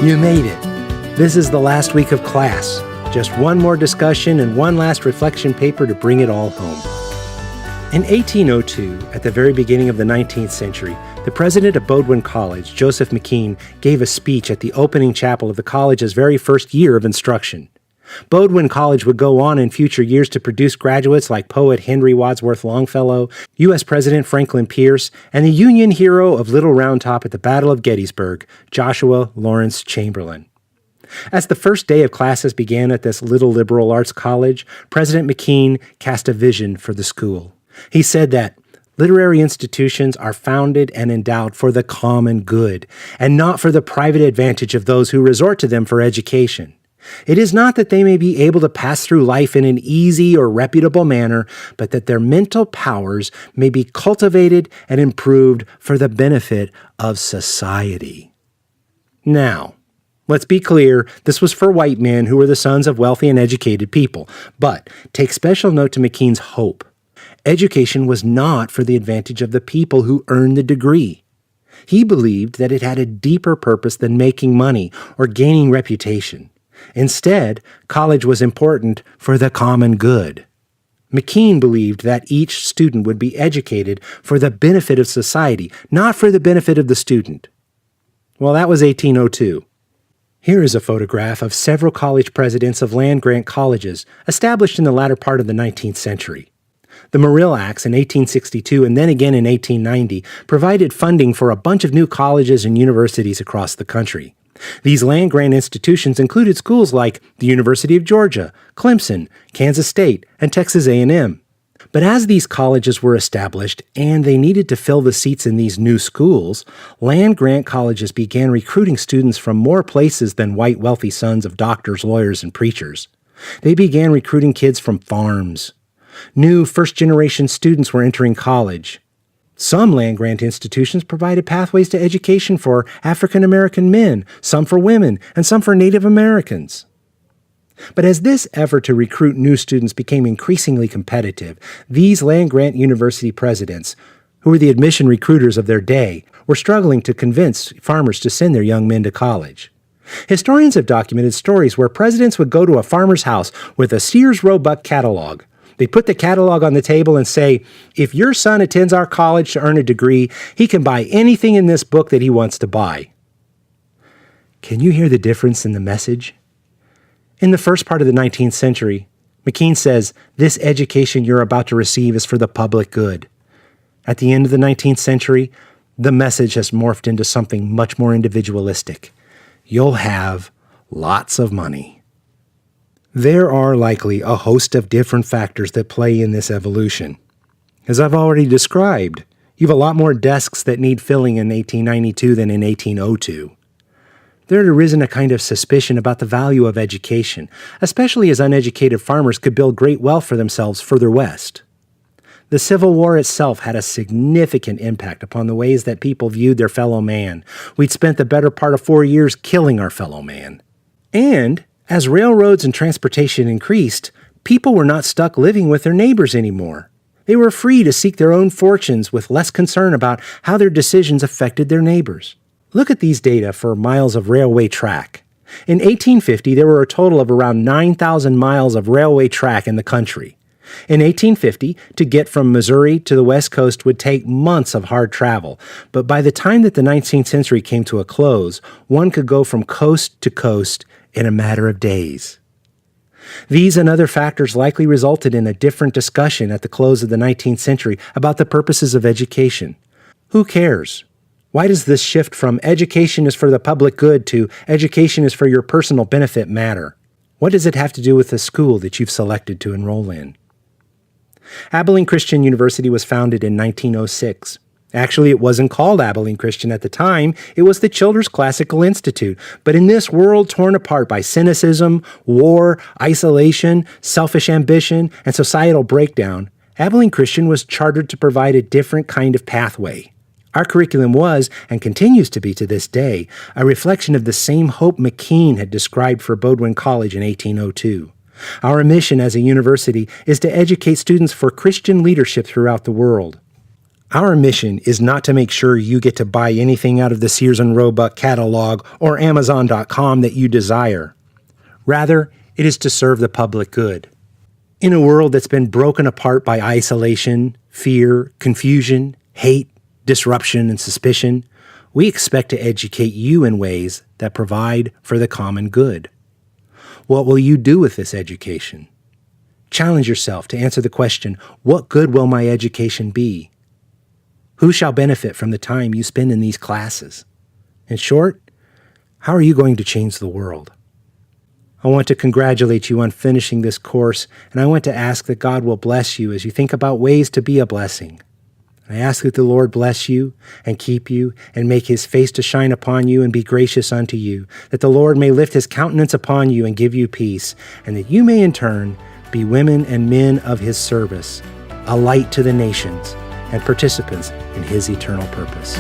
You made it. This is the last week of class. Just one more discussion and one last reflection paper to bring it all home. In 1802, at the very beginning of the 19th century, the president of Bowdoin College, Joseph McKean, gave a speech at the opening chapel of the college's very first year of instruction. Bowdoin College would go on in future years to produce graduates like poet Henry Wadsworth Longfellow, U.S. President Franklin Pierce, and the Union hero of Little Round Top at the Battle of Gettysburg, Joshua Lawrence Chamberlain. As the first day of classes began at this little liberal arts college, President McKean cast a vision for the school. He said that literary institutions are founded and endowed for the common good, and not for the private advantage of those who resort to them for education. It is not that they may be able to pass through life in an easy or reputable manner, but that their mental powers may be cultivated and improved for the benefit of society. Now, let's be clear, this was for white men who were the sons of wealthy and educated people. But take special note to McKean's hope. Education was not for the advantage of the people who earned the degree. He believed that it had a deeper purpose than making money or gaining reputation. Instead, college was important for the common good. McKean believed that each student would be educated for the benefit of society, not for the benefit of the student. Well, that was 1802. Here is a photograph of several college presidents of land-grant colleges established in the latter part of the 19th century. The Morrill Acts in 1862 and then again in 1890 provided funding for a bunch of new colleges and universities across the country. These land-grant institutions included schools like the University of Georgia, Clemson, Kansas State, and Texas A&M. But as these colleges were established and they needed to fill the seats in these new schools, land-grant colleges began recruiting students from more places than white wealthy sons of doctors, lawyers, and preachers. They began recruiting kids from farms. New first-generation students were entering college. Some land-grant institutions provided pathways to education for African American men, some for women, and some for Native Americans. But as this effort to recruit new students became increasingly competitive, these land-grant university presidents, who were the admission recruiters of their day, were struggling to convince farmers to send their young men to college. Historians have documented stories where presidents would go to a farmer's house with a Sears Roebuck catalog. They'd put the catalog on the table and say, if your son attends our college to earn a degree, he can buy anything in this book that he wants to buy. Can you hear the difference in the message? In the first part of the 19th century, McKean says, this education you're about to receive is for the public good. At the end of the 19th century, the message has morphed into something much more individualistic. You'll have lots of money. There are likely a host of different factors that play in this evolution. As I've already described, you have a lot more desks that need filling in 1892 than in 1802. There had arisen a kind of suspicion about the value of education, especially as uneducated farmers could build great wealth for themselves further west. The Civil War itself had a significant impact upon the ways that people viewed their fellow man. We'd spent the better part of 4 years killing our fellow man. And as railroads and transportation increased, people were not stuck living with their neighbors anymore. They were free to seek their own fortunes with less concern about how their decisions affected their neighbors. Look at these data for miles of railway track. In 1850, there were a total of around 9,000 miles of railway track in the country. In 1850, to get from Missouri to the West Coast would take months of hard travel, but by the time that the 19th century came to a close, one could go from coast to coast in a matter of days. These and other factors likely resulted in a different discussion at the close of the 19th century about the purposes of education. Who cares? Why does this shift from education is for the public good to education is for your personal benefit matter? What does it have to do with the school that you've selected to enroll in? Abilene Christian University was founded in 1906. Actually, it wasn't called Abilene Christian at the time. It was the Childers Classical Institute. But in this world torn apart by cynicism, war, isolation, selfish ambition, and societal breakdown, Abilene Christian was chartered to provide a different kind of pathway. Our curriculum was, and continues to be to this day, a reflection of the same hope McKean had described for Bowdoin College in 1802. Our mission as a university is to educate students for Christian leadership throughout the world. Our mission is not to make sure you get to buy anything out of the Sears and Roebuck catalog or Amazon.com that you desire. Rather, it is to serve the public good. In a world that's been broken apart by isolation, fear, confusion, hate, disruption, and suspicion, we expect to educate you in ways that provide for the common good. What will you do with this education? Challenge yourself to answer the question, what good will my education be? Who shall benefit from the time you spend in these classes? In short, how are you going to change the world? I want to congratulate you on finishing this course, and I want to ask that God will bless you as you think about ways to be a blessing. I ask that the Lord bless you and keep you and make his face to shine upon you and be gracious unto you, that the Lord may lift his countenance upon you and give you peace, and that you may in turn be women and men of his service, a light to the nations, and participants in his eternal purpose.